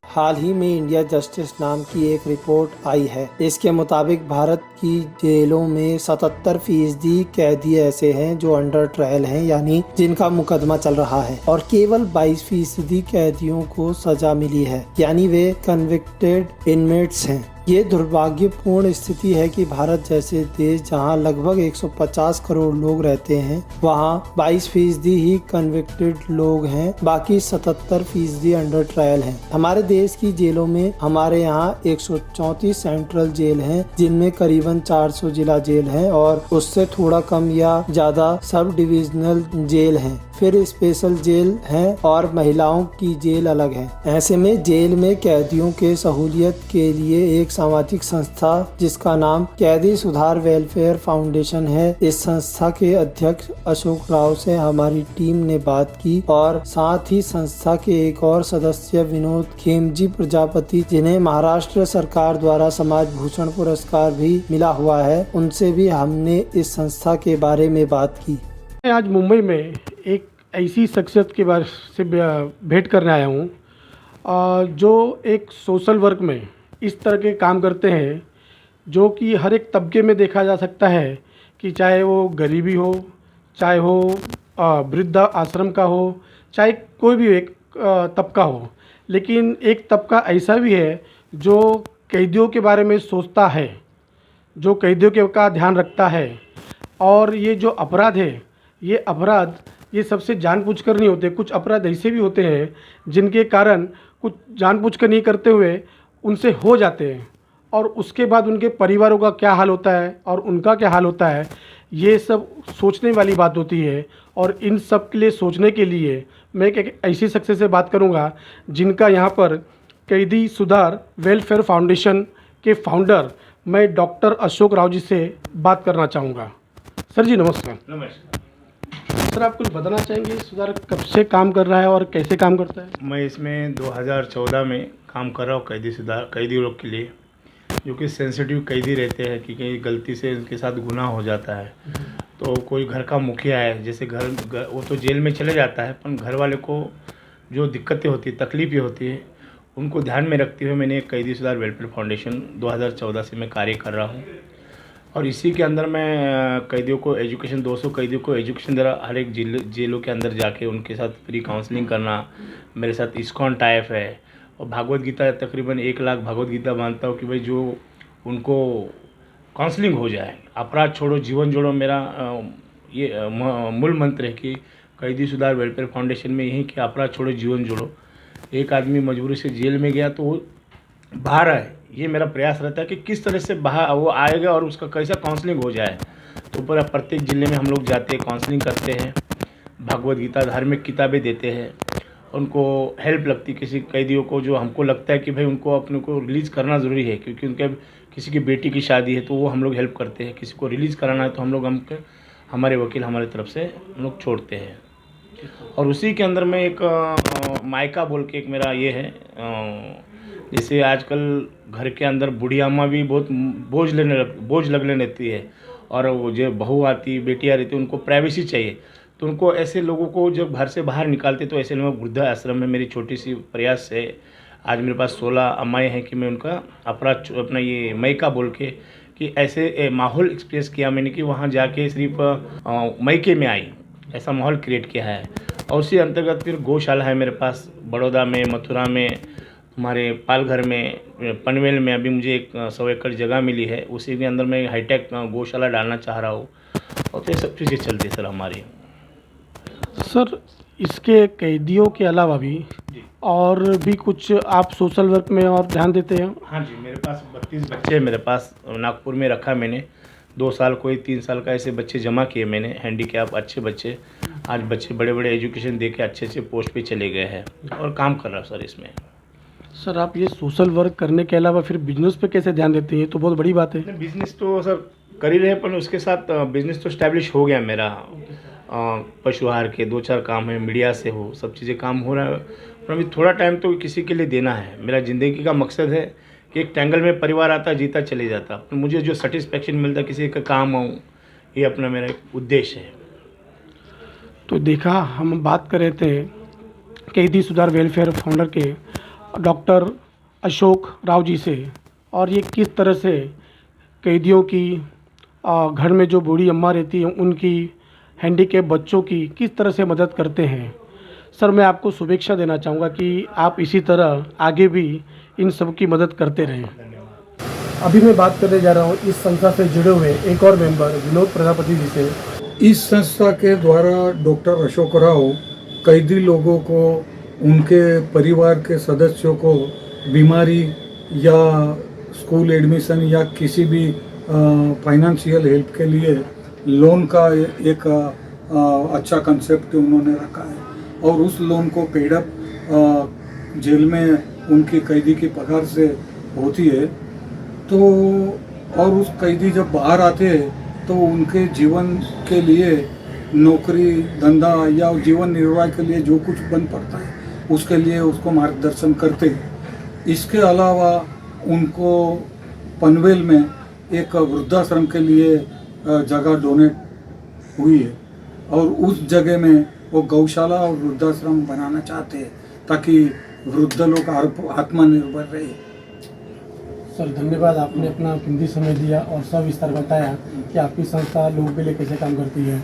हाल ही में India justice नाम की एक रिपोर्ट आई है। इसके मुताबिक भारत की जेलों में 77% कैदी ऐसे हैं जो अंडर ट्रायल हैं, यानी जिनका मुकदमा चल रहा है, और केवल 22% कैदियों को सजा मिली है, यानी वे कन्विक्टेड इनमेट्स हैं। ये दुर्भाग्यपूर्ण स्थिति है कि भारत जैसे देश जहां लगभग 150 करोड़ लोग रहते हैं, वहां 22% ही कन्विक्टेड लोग हैं, बाकी 77% अंडर ट्रायल हैं। हमारे देश की जेलों में हमारे यहाँ 134 सेंट्रल जेल हैं, जिनमें करीबन 400 जिला जेल हैं और उससे थोड़ा कम या ज्यादा सब डिविजनल जेल हैं। फिर स्पेशल जेल हैं और महिलाओं की जेल अलग है। ऐसे में जेल में कैदियों के सहूलियत के लिए एक सामाजिक संस्था जिसका नाम कैदी सुधार वेलफेयर फाउंडेशन है, इस संस्था के अध्यक्ष अशोक राव से हमारी टीम ने बात की और साथ ही संस्था के एक और सदस्य विनोद खेमजी प्रजापति, जिन्हें महाराष्ट्र सरकार द्वारा समाज भूषण पुरस्कार भी मिला हुआ है, उनसे भी हमने इस संस्था के बारे में बात की। आज मुंबई में एक ऐसी शख्सियत के बारे से भेंट करने आया हूँ जो एक सोशल वर्क में इस तरह के काम करते हैं जो कि हर एक तबके में देखा जा सकता है कि चाहे वो गरीबी हो, चाहे वो वृद्ध आश्रम का हो, चाहे कोई भी एक तबका हो, लेकिन एक तबका ऐसा भी है जो कैदियों के बारे में सोचता है, जो कैदियों का ध्यान रखता है। और ये जो अपराध है, ये सबसे जानबूझकर नहीं होते। कुछ अपराध ऐसे भी होते हैं जिनके कारण कुछ जानबूझकर नहीं करते हुए उनसे हो जाते हैं, और उसके बाद उनके परिवारों का क्या हाल होता है और उनका क्या हाल होता है, ये सब सोचने वाली बात होती है। और इन सब के लिए सोचने के लिए मैं एक ऐसी शख्स से बात करूंगा जिनका यहाँ पर कैदी सुधार वेलफेयर फाउंडेशन के फाउंडर मैं डॉक्टर अशोक राव जी से बात करना चाहूँगा। सर जी नमस्कार। नमस्कार सर, आप कुछ बताना चाहेंगे सुधार कब से काम कर रहा है और कैसे काम करता है? मैं इसमें 2014 में काम कर रहा हूँ कैदी लोग के लिए, जो कि सेंसिटिव कैदी रहते हैं कि कहीं गलती से उनके साथ गुनाह हो जाता है तो कोई घर का मुखिया है, जैसे घर वो तो जेल में चले जाता है, पर घर वाले को जो दिक्कतें होती तकलीफ़ें होती है उनको ध्यान में रखते हुए मैंने कैदी सुधार वेलफेयर फाउंडेशन 2014 से मैं कार्य कर रहा हूँ। और इसी के अंदर मैं कैदियों को एजुकेशन 200 कैदियों को एजुकेशन दे रहा, हर एक जेलों के अंदर जाके उनके साथ फ्री काउंसलिंग करना। मेरे साथ इस्कॉन टाइप है और भागवत गीता तकरीबन 1 लाख भागवत गीता मानता हूँ कि भाई जो उनको काउंसलिंग हो जाए। अपराध छोड़ो जीवन जोड़ो मेरा ये मूल मंत्र है कि कैदी सुधार वेलफेयर फाउंडेशन में यही कि अपराध छोड़ो जीवन जोड़ो। एक आदमी मजबूरी से जेल में गया तो वो बाहर आए, ये मेरा प्रयास रहता है कि किस तरह से बाहर वो आएगा और उसका कैसा काउंसलिंग हो जाए। तो पूरा प्रत्येक ज़िले में हम लोग जाते हैं, काउंसलिंग करते हैं, भागवत गीता धार्मिक किताबें देते हैं, उनको हेल्प लगती किसी कैदियों को जो हमको लगता है कि भाई उनको अपने को रिलीज़ करना ज़रूरी है, क्योंकि उनके किसी की बेटी की शादी है तो वो हम लोग हेल्प करते हैं। किसी को रिलीज़ कराना है तो हम लोग हमारे वकील हमारे तरफ से हम लोग छोड़ते हैं। और उसी के अंदर में एक मायका बोल के एक मेरा ये है, जैसे आजकल घर के अंदर बुढ़िया अम्मा भी बहुत बोझ लगने लगती है, और वो जो बहू आती बेटियाँ रहती उनको प्राइवेसी चाहिए, तो उनको ऐसे लोगों को जब घर से बाहर निकालते तो ऐसे लोग वृद्धा आश्रम में मेरी छोटी सी प्रयास है। आज मेरे पास 16 अम्माएँ हैं कि मैं उनका अपना ये मायका बोल के कि ऐसे माहौल एक्सपीरियंस किया मैंने कि वहाँ जाके सिर्फ मायके में आई, ऐसा माहौल क्रिएट किया है। और उसी अंतर्गत फिर गौशाला है मेरे पास, बड़ौदा में, मथुरा में, हमारे पालघर में, पनवेल में अभी मुझे एक 100 एकड़ जगह मिली है, उसी के अंदर मैं हाईटेक गौशाला डालना चाह रहा हूँ। और तो ये सब चीज़ें चलती है सर हमारी। सर, इसके कैदियों के अलावा भी और भी कुछ आप सोशल वर्क में और ध्यान देते हैं? हाँ जी, मेरे पास 32 बच्चे हैं, मेरे पास नागपुर में रखा मैंने 2 साल, कोई 3 साल का ऐसे बच्चे जमा किए मैंने, हैंडीकैप अच्छे बच्चे। आज बच्चे बड़े बड़े एजुकेशन दे के अच्छे पोस्ट पे चले गए हैं और काम कर रहा हूँ सर इसमें। सर, आप ये सोशल वर्क करने के अलावा फिर बिजनेस पे कैसे ध्यान देते हैं? ये तो बहुत बड़ी बात है। बिजनेस तो सर कर ही रहे, पर उसके साथ बिजनेस तो स्टैब्लिश हो गया मेरा। पशु आहार के 2-4 काम है, मीडिया से हो, सब चीज़ें काम हो रहा है, पर अभी थोड़ा टाइम तो किसी के लिए देना है। मेरा ज़िंदगी का मकसद है कि एक टैंगल में परिवार आता जीता चले जाता, तो मुझे जो सेटिस्फेक्शन मिलता किसी का काम आऊँ, ये अपना मेरा एक उद्देश्य है। तो देखा, हम बात कर रहे थे कैदी सुधार वेलफेयर फाउंडर के, डॉक्टर अशोक राव जी से, और ये किस तरह से कैदियों की घर में जो बूढ़ी अम्मा रहती हैं उनकी, हैंडीकैप बच्चों की किस तरह से मदद करते हैं। सर, मैं आपको शुभेच्छा देना चाहूँगा कि आप इसी तरह आगे भी इन सब की मदद करते रहें। अभी मैं बात करने जा रहा हूँ इस संस्था से जुड़े हुए एक और मेंबर विनोद प्रजापति जी से। इस संस्था के द्वारा डॉक्टर अशोक राव कैदी लोगों को, उनके परिवार के सदस्यों को बीमारी या स्कूल एडमिशन या किसी भी फाइनेंशियल हेल्प के लिए लोन का एक अच्छा कंसेप्ट उन्होंने रखा है, और उस लोन को पेड अप जेल में उनकी कैदी की पगार से होती है। तो और उस कैदी जब बाहर आते हैं तो उनके जीवन के लिए नौकरी धंधा या जीवन निर्वाह के लिए जो कुछ बन पड़ता है उसके लिए उसको मार्गदर्शन करते हैं। इसके अलावा उनको पनवेल में एक वृद्धाश्रम के लिए जगह डोनेट हुई है, और उस जगह में वो गौशाला और वृद्धाश्रम बनाना चाहते हैं ताकि वृद्ध लोग आत्मनिर्भर रहे। सर, धन्यवाद, आपने अपना कीमती समय दिया और सब विस्तार बताया कि आपकी संस्था लोगों के लिए कैसे काम करती है।